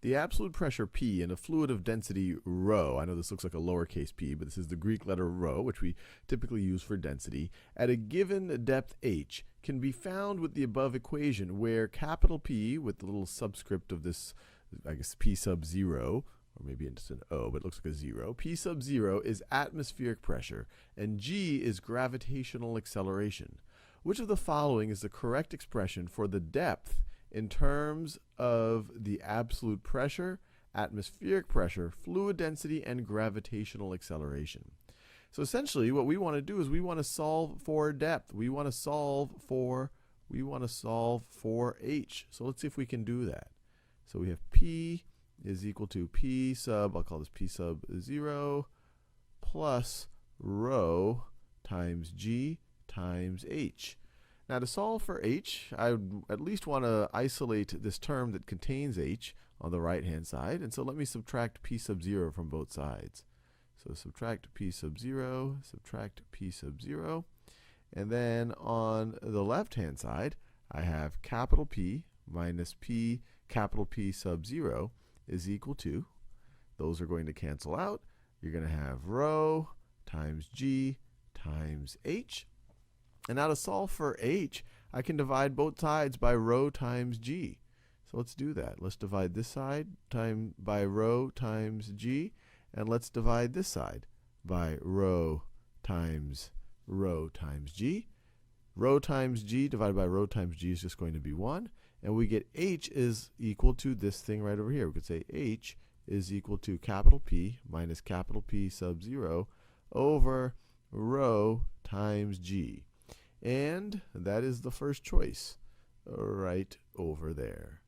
the absolute pressure P in a fluid of density rho, I know this looks like a lowercase p, but this is the Greek letter rho, which we typically use for density, at a given depth h can be found with the above equation, where capital P, with the little subscript of this, I guess P sub 0, or maybe it's an O, but it looks like a 0. P sub 0 is atmospheric pressure, and G is gravitational acceleration. Which of the following is the correct expression for the depth in terms of the absolute pressure, atmospheric pressure, fluid density, and gravitational acceleration? So essentially what we want to do is we want to solve for depth. We want to solve for h. So let's see if we can do that. So we have P is equal to P sub, I'll call this P sub 0, plus rho times G times h. Now to solve for h, I would at least want to isolate this term that contains h on the right-hand side. And so let me subtract P sub 0 from both sides. So subtract P sub 0, subtract P sub 0. And then on the left-hand side, I have capital P minus P capital P sub 0 is equal to, those are going to cancel out. You're going to have rho times G times h. And now to solve for h, I can divide both sides by rho times g. So let's do that. Let's divide this side by rho times g, and let's divide this side by rho times g. Rho times g divided by rho times g is just going to be 1, and we get h is equal to this thing right over here. We could say h is equal to capital P minus capital P sub 0 over rho times g. And that is the first choice right over there.